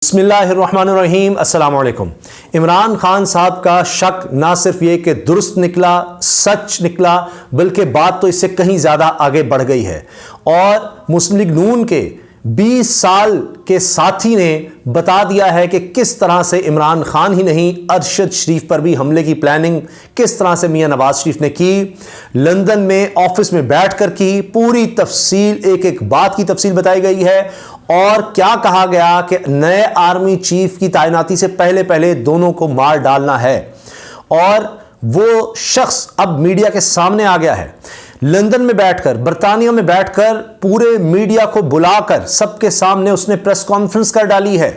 بسم اللہ الرحمن الرحیم۔ السلام علیکم۔ عمران خان صاحب کا شک نہ صرف یہ کہ درست نکلا، سچ نکلا، بلکہ بات تو اس سے کہیں زیادہ آگے بڑھ گئی ہے، اور مسلم لیگ نون کے 20 سال کے ساتھی نے بتا دیا ہے کہ کس طرح سے عمران خان ہی نہیں، ارشد شریف پر بھی حملے کی پلاننگ کس طرح سے میاں نواز شریف نے کی، لندن میں آفس میں بیٹھ کر کی، پوری تفصیل، ایک ایک بات کی تفصیل بتائی گئی ہے، اور کیا کہا گیا کہ نئے آرمی چیف کی تعیناتی سے پہلے دونوں کو مار ڈالنا ہے، اور وہ شخص اب میڈیا کے سامنے آ گیا ہے۔ لندن میں بیٹھ کر، برطانیہ میں بیٹھ کر، پورے میڈیا کو بلا کر سب کے سامنے اس نے پریس کانفرنس کر ڈالی ہے۔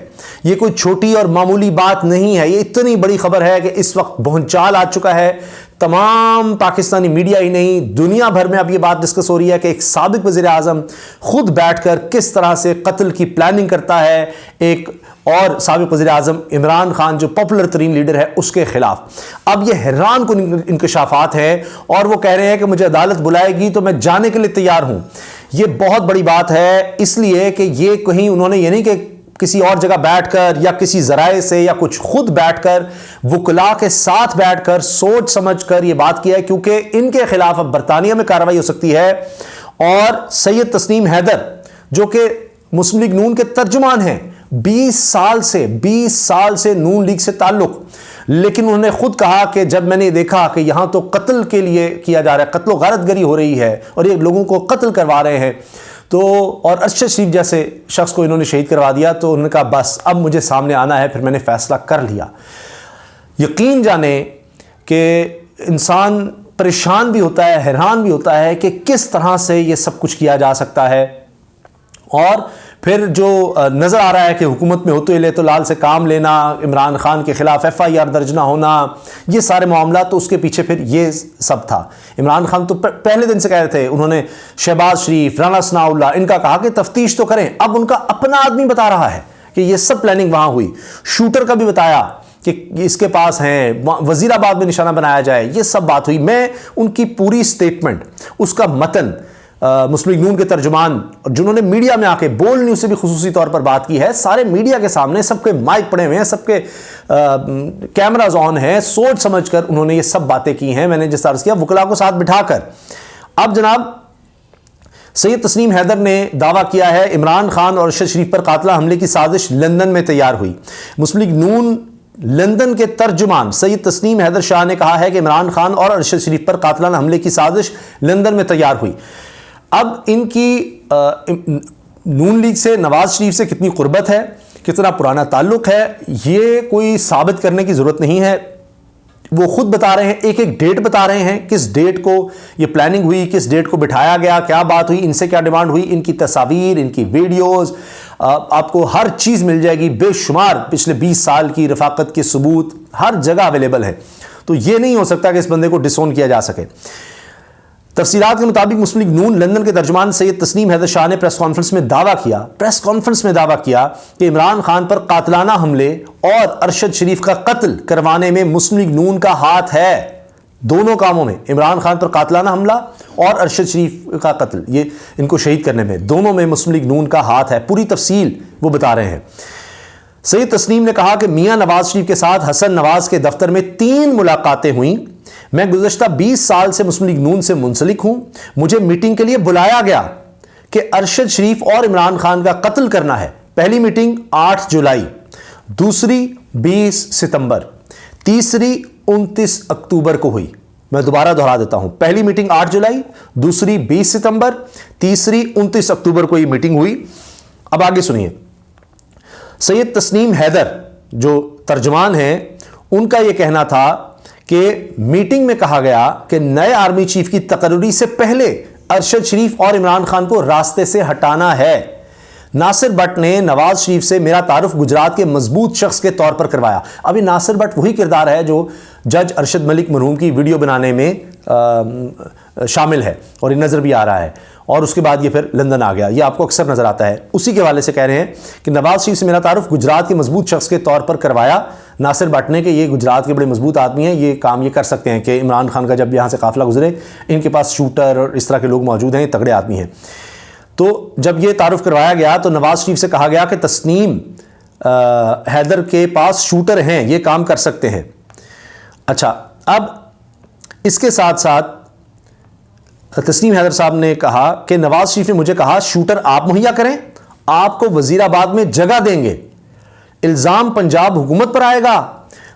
یہ کوئی چھوٹی اور معمولی بات نہیں ہے، یہ اتنی بڑی خبر ہے کہ اس وقت بھونچال آ چکا ہے۔ تمام پاکستانی میڈیا ہی نہیں، دنیا بھر میں اب یہ بات ڈسکس ہو رہی ہے کہ ایک سابق وزیر اعظم خود بیٹھ کر کس طرح سے قتل کی پلاننگ کرتا ہے ایک اور سابق وزیر اعظم عمران خان جو پاپولر ترین لیڈر ہے اس کے خلاف۔ اب یہ حیران کن انکشافات ہیں، اور وہ کہہ رہے ہیں کہ مجھے عدالت بلائے گی تو میں جانے کے لیے تیار ہوں۔ یہ بہت بڑی بات ہے، اس لیے کہ یہ کہیں انہوں نے یہ نہیں کہ کسی اور جگہ بیٹھ کر یا کسی ذرائع سے یا کچھ خود بیٹھ کر وکلاء کے ساتھ بیٹھ کر سوچ سمجھ کر یہ بات کیا ہے، کیونکہ ان کے خلاف اب برطانیہ میں کارروائی ہو سکتی ہے، اور سید تسنیم حیدر جو کہ مسلم لیگ نون کے ترجمان ہیں، 20 سال سے نون لیگ سے تعلق، لیکن انہوں نے خود کہا کہ جب میں نے دیکھا کہ یہاں تو قتل کے لیے کیا جا رہا ہے، قتل و غارت گری ہو رہی ہے اور یہ لوگوں کو قتل کروا رہے ہیں، تو اور ارشد شریف جیسے شخص کو انہوں نے شہید کروا دیا، تو انہوں نے کہا بس اب مجھے سامنے آنا ہے، پھر میں نے فیصلہ کر لیا۔ یقین جانیں کہ انسان پریشان بھی ہوتا ہے، حیران بھی ہوتا ہے کہ کس طرح سے یہ سب کچھ کیا جا سکتا ہے، اور پھر جو نظر آ رہا ہے کہ حکومت میں ہوتے لے تو لال سے کام لینا، عمران خان کے خلاف FIR درج نہ ہونا، یہ سارے معاملات، تو اس کے پیچھے پھر یہ سب تھا۔ عمران خان تو پہلے دن سے کہہ رہے تھے، انہوں نے شہباز شریف، رانا ثناء اللہ، ان کا کہا کہ تفتیش تو کریں۔ اب ان کا اپنا آدمی بتا رہا ہے کہ یہ سب پلاننگ وہاں ہوئی، شوٹر کا بھی بتایا کہ اس کے پاس ہیں، وزیر آباد میں نشانہ بنایا جائے، یہ سب بات ہوئی۔ میں ان کی پوری سٹیٹمنٹ، اس کا متن، مسلم لیگ نون کے ترجمان جنہوں نے میڈیا میں آ کے بول نیوز سے بھی خصوصی طور پر بات کی ہے، سارے میڈیا کے سامنے سب کے مائک پڑے ہوئے ہیں، سب کے کیمراز آن ہیں، سوچ سمجھ کر انہوں نے یہ سب باتیں کی ہیں۔ میں نے جس طرح کیا وکلاء کو ساتھ بٹھا کر، اب جناب سید تسنیم حیدر نے دعویٰ کیا ہے عمران خان اور ارشد شریف پر قاتلانہ حملے کی سازش لندن میں تیار ہوئی۔ مسلم لیگ نون لندن کے ترجمان سید تسنیم حیدر شاہ نے کہا ہے کہ عمران خان اور ارشد شریف پر قاتلانہ حملے کی سازش لندن میں تیار ہوئی۔ اب ان کی نون لیگ سے، نواز شریف سے کتنی قربت ہے، کتنا پرانا تعلق ہے، یہ کوئی ثابت کرنے کی ضرورت نہیں ہے۔ وہ خود بتا رہے ہیں، ایک ایک ڈیٹ بتا رہے ہیں، کس ڈیٹ کو یہ پلاننگ ہوئی، کس ڈیٹ کو بٹھایا گیا، کیا بات ہوئی، ان سے کیا ڈیمانڈ ہوئی، ان کی تصاویر، ان کی ویڈیوز، آپ کو ہر چیز مل جائے گی، بے شمار پچھلے 20 سال کی رفاقت کے ثبوت ہر جگہ اویلیبل ہے۔ تو یہ نہیں ہو سکتا کہ اس بندے کو ڈسون کیا جا سکے۔ تفصیلات کے مطابق مسلم لیگ نون لندن کے ترجمان سید تسنیم حیدر شاہ نے پریس کانفرنس میں دعویٰ کیا کہ عمران خان پر قاتلانہ حملے اور ارشد شریف کا قتل کروانے میں مسلم لیگ نون کا ہاتھ ہے۔ دونوں کاموں میں، عمران خان پر قاتلانہ حملہ اور ارشد شریف کا قتل، یہ ان کو شہید کرنے میں، دونوں میں مسلم لیگ نون کا ہاتھ ہے۔ پوری تفصیل وہ بتا رہے ہیں۔ سید تسنیم نے کہا کہ میاں نواز شریف کے ساتھ حسن نواز کے دفتر میں 3 ملاقاتیں ہوئیں۔ میں گزشتہ 20 سال سے مسلم لیگ نون سے منسلک ہوں۔ مجھے میٹنگ کے لیے بلایا گیا کہ ارشد شریف اور عمران خان کا قتل کرنا ہے۔ پہلی میٹنگ 8 جولائی، دوسری 20 ستمبر، تیسری 29 اکتوبر کو ہوئی۔ میں دوبارہ دہرا دیتا ہوں، پہلی میٹنگ 8 جولائی، دوسری 20 ستمبر، تیسری 29 اکتوبر کو یہ میٹنگ ہوئی۔ اب آگے سنیے، سید تسنیم حیدر جو ترجمان ہیں، ان کا یہ کہنا تھا کہ میٹنگ میں کہا گیا کہ نئے آرمی چیف کی تقرری سے پہلے ارشد شریف اور عمران خان کو راستے سے ہٹانا ہے۔ ناصر بٹ نے نواز شریف سے میرا تعارف گجرات کے مضبوط شخص کے طور پر کروایا۔ ابھی ناصر بٹ وہی کردار ہے جو جج ارشد ملک مرحوم کی ویڈیو بنانے میں شامل ہے، اور یہ نظر بھی آ رہا ہے، اور اس کے بعد یہ پھر لندن آ گیا، یہ آپ کو اکثر نظر آتا ہے۔ اسی کے حوالے سے کہہ رہے ہیں کہ نواز شریف سے میرا تعارف گجرات کے مضبوط شخص کے طور پر کروایا ناصر بٹ نے، کہ یہ گجرات کے بڑے مضبوط آدمی ہیں، یہ کام یہ کر سکتے ہیں کہ عمران خان کا جب یہاں سے قافلہ گزرے، ان کے پاس شوٹر اور اس طرح کے لوگ موجود ہیں، یہ تگڑے آدمی ہیں۔ تو جب یہ تعارف کروایا گیا تو نواز شریف سے کہا گیا کہ تسنیم حیدر کے پاس شوٹر ہیں، یہ کام کر سکتے ہیں۔ اچھا، اب اس کے ساتھ ساتھ تسنیم حیدر صاحب نے کہا کہ نواز شریف نے مجھے کہا شوٹر آپ مہیا کریں، آپ کو وزیر آباد میں جگہ دیں گے، الزام پنجاب حکومت پر آئے گا،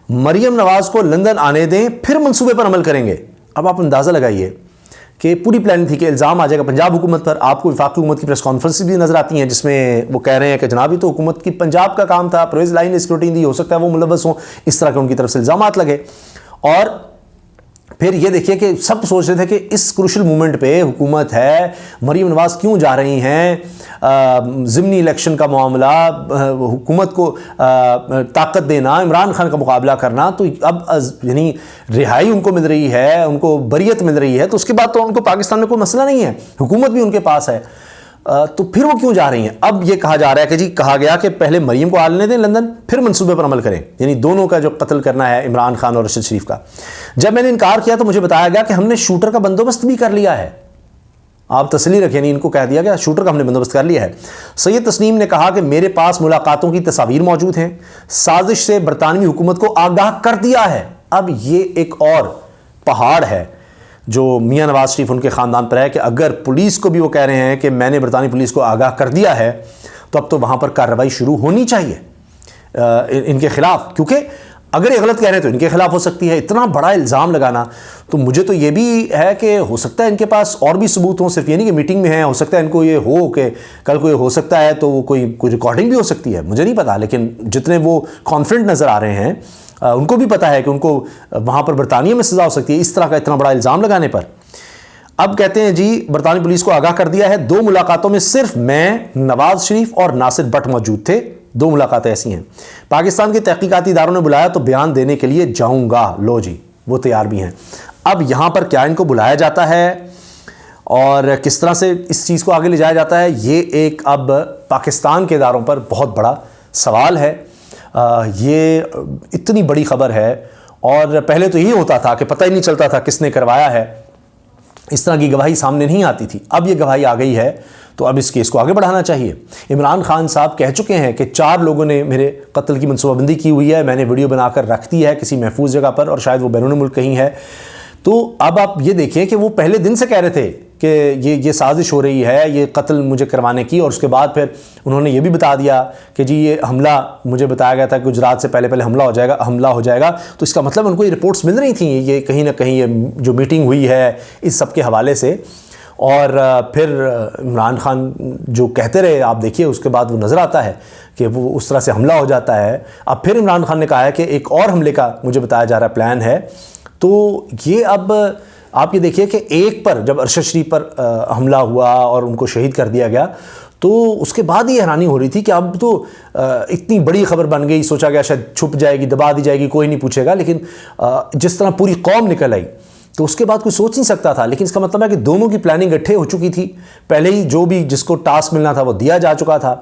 مریم نواز کو لندن آنے دیں پھر منصوبے پر عمل کریں گے۔ اب آپ اندازہ لگائیے کہ پوری پلاننگ تھی کہ الزام آ جائے گا پنجاب حکومت پر۔ آپ کو وفاقی حکومت کی پریس کانفرنس بھی نظر آتی ہیں جس میں وہ کہہ رہے ہیں کہ جناب یہ تو حکومت کی پنجاب کا کام تھا، پرویز لائن نے سیکورٹی دی، ہو سکتا ہے وہ ملوث ہوں، اس طرح کے ان کی طرف سے الزامات لگے۔ اور پھر یہ دیکھیے کہ سب سوچ رہے تھے کہ اس کروشل مومنٹ پہ حکومت ہے، مریم نواز کیوں جا رہی ہیں، ضمنی الیکشن کا معاملہ، حکومت کو طاقت دینا، عمران خان کا مقابلہ کرنا، تو اب یعنی رہائی ان کو مل رہی ہے، ان کو بریت مل رہی ہے، تو اس کے بعد تو ان کو پاکستان میں کوئی مسئلہ نہیں ہے، حکومت بھی ان کے پاس ہے، تو پھر وہ کیوں جا رہی ہیں؟ اب یہ کہا جا رہا ہے کہ جی کہا گیا کہ پہلے مریم کو آنے دیں لندن پھر منصوبے پر عمل کریں، یعنی دونوں کا جو قتل کرنا ہے عمران خان اور رشید شریف کا۔ جب میں نے انکار کیا تو مجھے بتایا گیا کہ ہم نے شوٹر کا بندوبست بھی کر لیا ہے، آپ تسلی رکھیں، یعنی ان کو کہہ دیا گیا شوٹر کا ہم نے بندوبست کر لیا ہے۔ سید تسنیم نے کہا کہ میرے پاس ملاقاتوں کی تصاویر موجود ہیں، سازش سے برطانوی حکومت کو آگاہ کر دیا ہے۔ اب یہ ایک اور پہاڑ ہے جو میاں نواز شریف ان کے خاندان پر ہے کہ اگر پولیس کو بھی وہ کہہ رہے ہیں کہ میں نے برطانوی پولیس کو آگاہ کر دیا ہے تو اب تو وہاں پر کارروائی شروع ہونی چاہیے ان کے خلاف، کیونکہ اگر یہ غلط کہہ رہے ہیں تو ان کے خلاف ہو سکتی ہے۔ اتنا بڑا الزام لگانا، تو مجھے تو یہ بھی ہے کہ ہو سکتا ہے ان کے پاس اور بھی ثبوت ہوں، صرف یہ نہیں کہ میٹنگ میں ہیں، ہو سکتا ہے ان کو یہ ہو کہ کل کو یہ ہو سکتا ہے تو وہ کوئی ریکارڈنگ بھی ہو سکتی ہے، مجھے نہیں پتا، لیکن جتنے وہ کانفیڈنٹ نظر آ رہے ہیں ان کو بھی پتا ہے کہ ان کو وہاں پر برطانیہ میں سزا ہو سکتی ہے اس طرح کا اتنا بڑا الزام لگانے پر۔ اب کہتے ہیں جی برطانوی پولیس کو آگاہ کر دیا ہے، 2 ملاقاتوں میں صرف میں، نواز شریف اور ناصر بٹ موجود تھے، 2 ملاقاتیں ایسی ہیں۔ پاکستان کے تحقیقاتی اداروں نے بلایا تو بیان دینے کے لیے جاؤں گا، لو جی وہ تیار بھی ہیں۔ اب یہاں پر کیا ان کو بلایا جاتا ہے اور کس طرح سے اس چیز کو آگے لے جایا جاتا ہے، یہ ایک اب پاکستان کے اداروں پر بہت بڑا سوال ہے۔ یہ اتنی بڑی خبر ہے اور پہلے تو یہی ہوتا تھا کہ پتہ ہی نہیں چلتا تھا کس نے کروایا ہے، اس طرح کی گواہی سامنے نہیں آتی تھی، اب یہ گواہی آ گئی ہے تو اب اس کیس کو آگے بڑھانا چاہیے۔ عمران خان صاحب کہہ چکے ہیں کہ 4 لوگوں نے میرے قتل کی منصوبہ بندی کی ہوئی ہے، میں نے ویڈیو بنا کر رکھ دی ہے کسی محفوظ جگہ پر اور شاید وہ بیرون ملک کہیں ہے۔ تو اب آپ یہ دیکھیں کہ وہ پہلے دن سے کہہ رہے تھے کہ یہ سازش ہو رہی ہے، یہ قتل مجھے کروانے کی، اور اس کے بعد پھر انہوں نے یہ بھی بتا دیا کہ جی یہ حملہ مجھے بتایا گیا تھا کہ گجرات سے پہلے حملہ ہو جائے گا، تو اس کا مطلب ان کو یہ رپورٹس مل رہی تھیں، یہ کہیں نہ کہیں یہ جو میٹنگ ہوئی ہے اس سب کے حوالے سے۔ اور پھر عمران خان جو کہتے رہے، آپ دیکھیے اس کے بعد وہ نظر آتا ہے کہ وہ اس طرح سے حملہ ہو جاتا ہے۔ اب پھر عمران خان نے کہا ہے کہ ایک اور حملے کا مجھے بتایا جا رہا پلان ہے، تو یہ اب آپ یہ دیکھیے کہ ایک پر جب ارشد شریف پر حملہ ہوا اور ان کو شہید کر دیا گیا تو اس کے بعد یہ حیرانی ہو رہی تھی کہ اب تو اتنی بڑی خبر بن گئی، سوچا گیا شاید چھپ جائے گی، دبا دی جائے گی، کوئی نہیں پوچھے گا، لیکن جس طرح پوری قوم نکل آئی تو اس کے بعد کوئی سوچ نہیں سکتا تھا۔ لیکن اس کا مطلب ہے کہ دونوں کی پلاننگ اٹھے ہو چکی تھی، پہلے ہی جو بھی جس کو ٹاسک ملنا تھا وہ دیا جا چکا تھا،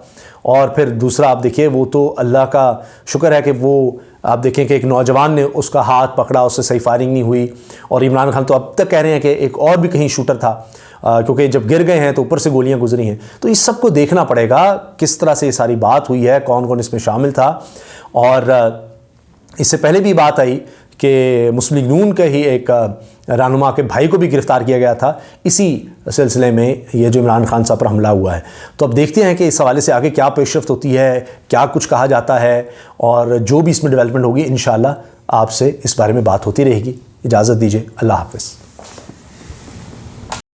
اور پھر دوسرا آپ دیکھیے وہ تو اللہ کا شکر ہے کہ وہ آپ دیکھیں کہ ایک نوجوان نے اس کا ہاتھ پکڑا، اس سے صحیح فائرنگ نہیں ہوئی، اور عمران خان تو اب تک کہہ رہے ہیں کہ ایک اور بھی کہیں شوٹر تھا، کیونکہ جب گر گئے ہیں تو اوپر سے گولیاں گزری ہیں۔ تو اس سب کو دیکھنا پڑے گا کس طرح سے یہ ساری بات ہوئی ہے، کون کون اس میں شامل تھا۔ اور اس سے پہلے بھی بات آئی کہ مسلم لیگ نون کے ہی ایک رہنما کے بھائی کو بھی گرفتار کیا گیا تھا اسی سلسلے میں، یہ جو عمران خان صاحب پر حملہ ہوا ہے۔ تو اب دیکھتے ہیں کہ اس حوالے سے آگے کیا پیش رفت ہوتی ہے، کیا کچھ کہا جاتا ہے، اور جو بھی اس میں ڈیولپمنٹ ہوگی انشاءاللہ آپ سے اس بارے میں بات ہوتی رہے گی۔ اجازت دیجیے، اللہ حافظ۔